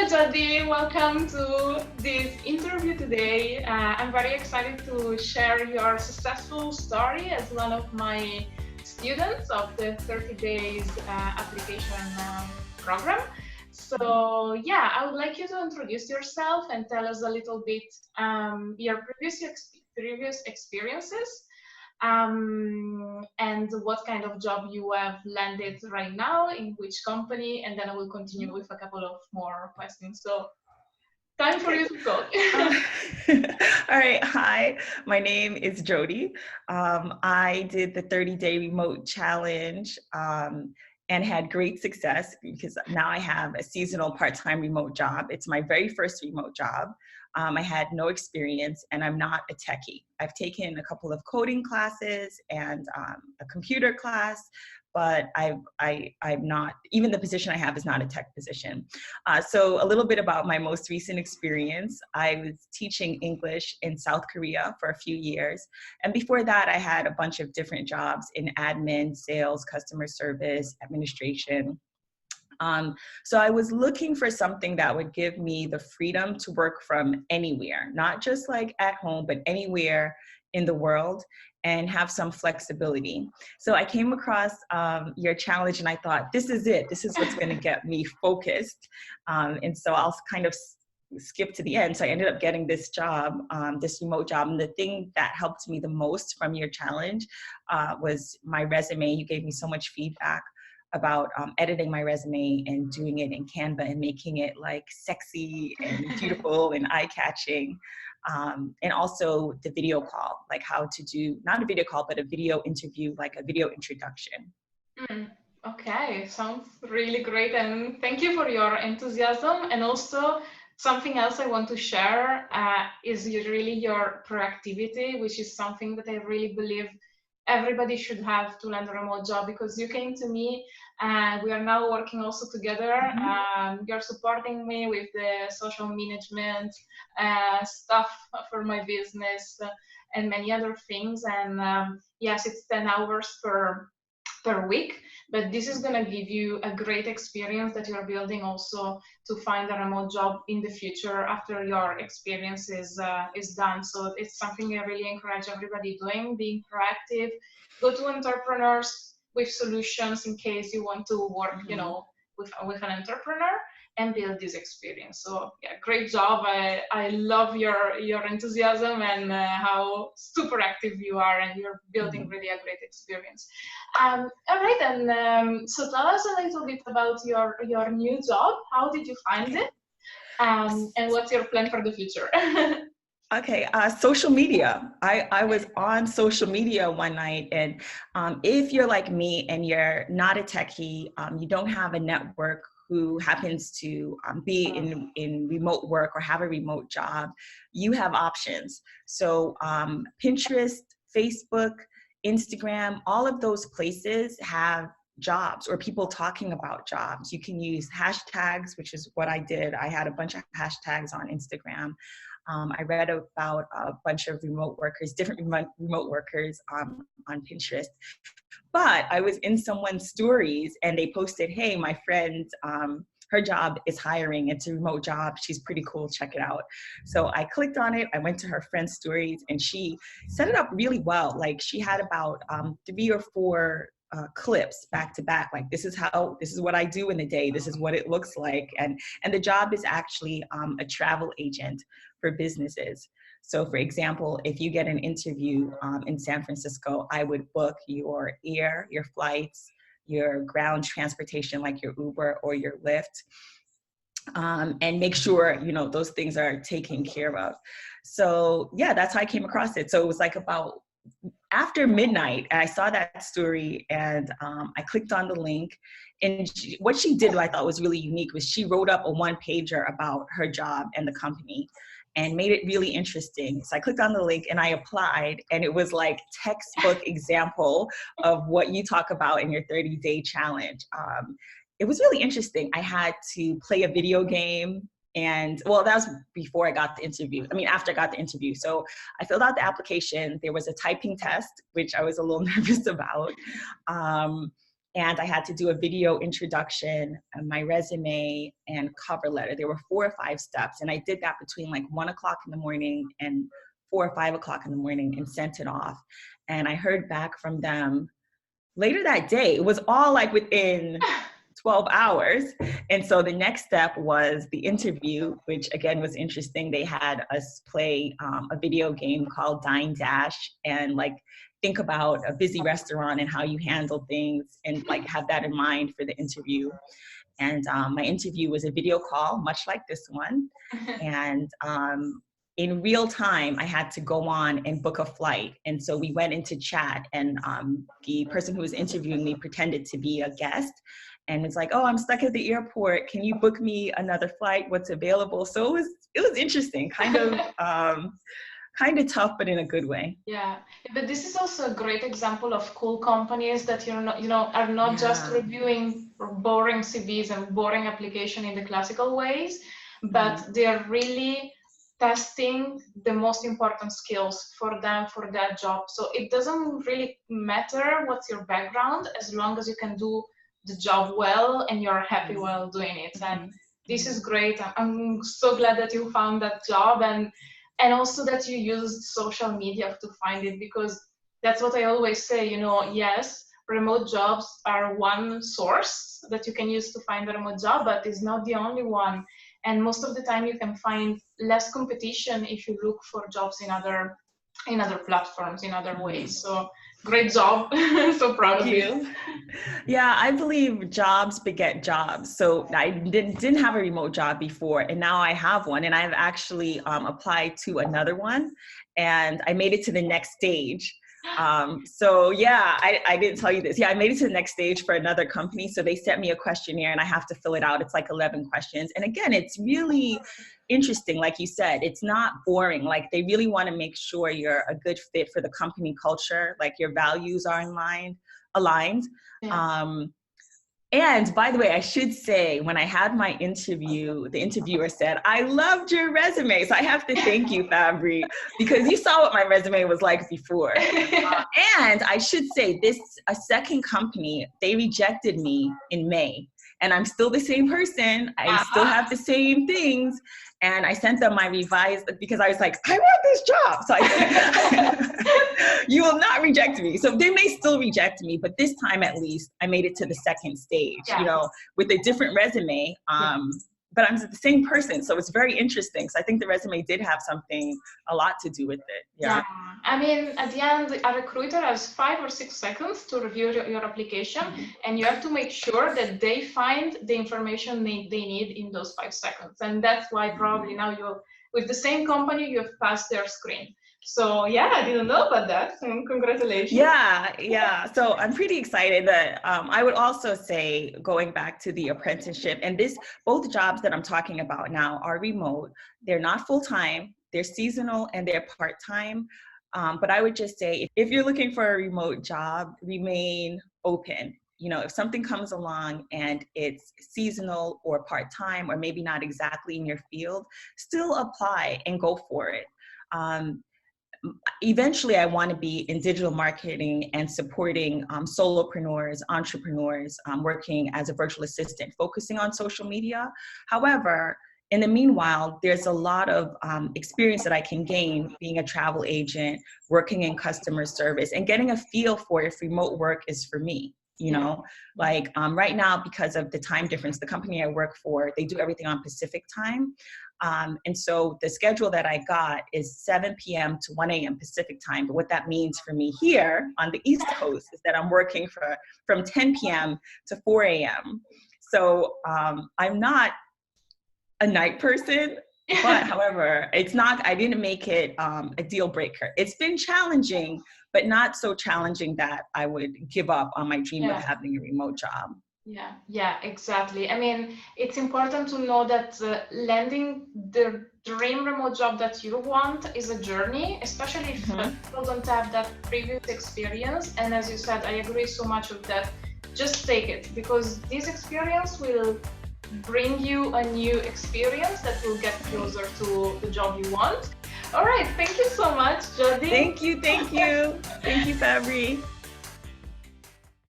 Joddie. Welcome to this interview today. I'm very excited to share your successful story as one of my students of the 30 days application program. So yeah, I would like you to introduce yourself and tell us a little bit your previous experiences and what kind of job you have landed right now, in which company, and then I will continue with a couple of more questions. So time for Okay. you to talk. All right. Hi, my name is Joddie. I did the 30-day remote challenge and had great success because now I have a seasonal part-time remote job. It's my very first remote job. I had no experience and I'm not a techie. I've taken a couple of coding classes and a computer class, but I'm not, even the position I have is not a tech position. So a little bit about my most recent experience. I was teaching English in South Korea for a few years. And before that, I had a bunch of different jobs in admin, sales, customer service, administration. So I was looking for something that would give me the freedom to work from anywhere, not just like at home, but anywhere in the world and have some flexibility. So I came across your challenge and I thought, this is it. This is what's going to get me focused. And so I'll kind of skip to the end. So I ended up getting this job, this remote job. And the thing that helped me the most from your challenge was my resume. You gave me so much feedback about editing my resume and doing it in Canva and making it like sexy and beautiful and eye-catching. And also the video call, like how to do, not a video call, but a video interview, like a video introduction. Okay, sounds really great. And thank you for your enthusiasm. And also something else I want to share is really your proactivity, which is something that I really believe everybody should have to land a remote job, because you came to me and we are now working also together. You're supporting me with the social management stuff for my business and many other things. And yes, it's 10 hours per week, but this is going to give you a great experience that you're building also to find a remote job in the future after your experience is done. So it's something I really encourage everybody doing, being proactive. Go to entrepreneurs with solutions in case you want to work, with an entrepreneur and build this experience. So yeah, great job. I love your enthusiasm and how super active you are, and you're building really a great experience. All right, and so tell us a little bit about your new job. How did you find it? And what's your plan for the future? Okay, social media. I was on social media one night, and if you're like me and you're not a techie, you don't have a network who happens to be in remote work or have a remote job, you have options. So Pinterest, Facebook, Instagram, all of those places have jobs or people talking about jobs. You can use hashtags, which is what I did. I had a bunch of hashtags on Instagram. I read about a bunch of remote workers, different remote workers on Pinterest. But I was in someone's stories and they posted, hey, my friend, her job is hiring. It's a remote job. She's pretty cool. Check it out. So I clicked on it. I went to her friend's stories and she set it up really well. Like she had about 3 or 4 clips back to back, like this is what I do in a day, this is what it looks like, and the job is actually a travel agent for businesses. So for example, if you get an interview in San Francisco, I would book your air, your flights, your ground transportation like your Uber or your Lyft, and make sure those things are taken care of. So yeah, that's how I came across it. So it was like about after midnight, I saw that story and I clicked on the link. And what she did, what I thought was really unique, was she wrote up a one-pager about her job and the company and made it really interesting. So I clicked on the link and I applied, and it was like textbook example of what you talk about in your 30-day challenge. It was really interesting. I had to play a video game. And well, that was before I got the interview. I mean, after I got the interview. So I filled out the application. There was a typing test, which I was a little nervous about. and I had to do a video introduction, my resume, and cover letter. There were 4 or 5 steps, and I did that between like 1 o'clock in the morning and 4 or 5 o'clock in the morning and sent it off. And I heard back from them later that day. It was all like within 12 hours. And so the next step was the interview, which again was interesting. They had us play a video game called Dine Dash and like think about a busy restaurant and how you handle things and like have that in mind for the interview. And my interview was a video call, much like this one. And in real time, I had to go on and book a flight. And so we went into chat, and the person who was interviewing me pretended to be a guest and was like, "Oh, I'm stuck at the airport. Can you book me another flight? What's available?" So it was interesting, kind of tough, but in a good way. Yeah, but this is also a great example of cool companies that you're not, are not just reviewing boring CVs and boring application in the classical ways, but they're really testing the most important skills for them for that job. So it doesn't really matter what's your background as long as you can do the job well and you're happy while doing it. And this is great. I'm so glad that you found that job and also that you used social media to find it, because that's what I always say, yes, remote jobs are one source that you can use to find a remote job, but it's not the only one. And most of the time you can find less competition if you look for jobs in other platforms, in other ways. So great job. So proud of you. Yeah, I believe jobs beget jobs. So I didn't have a remote job before, and now I have one, and I've actually applied to another one, and I made it to the next stage. So yeah, I didn't tell you this. Yeah, I made it to the next stage for another company. So they sent me a questionnaire and I have to fill it out. It's like 11 questions. And again, it's really interesting. Like you said, it's not boring. Like they really want to make sure you're a good fit for the company culture, like your values are aligned. Yeah. And by the way, I should say, when I had my interview, the interviewer said, "I loved your resume." So I have to thank you, Fabri, because you saw what my resume was like before. And I should say, a second company, they rejected me in May. And I'm still the same person. I still have the same things. And I sent them my revised, because I was like, I want this job. So you will not reject me. So they may still reject me, but this time at least I made it to the second stage, with a different resume. But I'm the same person. So it's very interesting. So I think the resume did have a lot to do with it. Yeah. I mean, at the end, a recruiter has 5 or 6 seconds to review your application, and you have to make sure that they find the information they need in those 5 seconds. And that's why probably now with the same company, you have passed their screen. So yeah, I didn't know about that. And congratulations. Yeah. So I'm pretty excited that I would also say, going back to the apprenticeship, and both jobs that I'm talking about now are remote. They're not full-time, they're seasonal, and they're part-time. But I would just say, if you're looking for a remote job, remain open. If something comes along and it's seasonal or part-time, or maybe not exactly in your field, still apply and go for it. Eventually, I want to be in digital marketing and supporting solopreneurs, entrepreneurs, working as a virtual assistant, focusing on social media. However, in the meanwhile, there's a lot of experience that I can gain being a travel agent, working in customer service, and getting a feel for if remote work is for me. Right now, because of the time difference, the company I work for, they do everything on Pacific time. And so the schedule that I got is 7 p.m. to 1 a.m. Pacific time. But what that means for me here on the East Coast is that I'm working from 10 p.m. to 4 a.m. So I'm not a night person, but however, I didn't make it a deal breaker. It's been challenging, but not so challenging that I would give up on my dream of having a remote job. Yeah, exactly. I mean, it's important to know that landing the dream remote job that you want is a journey, especially if people don't have that previous experience. And as you said, I agree so much with that. Just take it, because this experience will bring you a new experience that will get closer to the job you want. All right, thank you so much, Joddie. Thank you. Thank you, Fabri.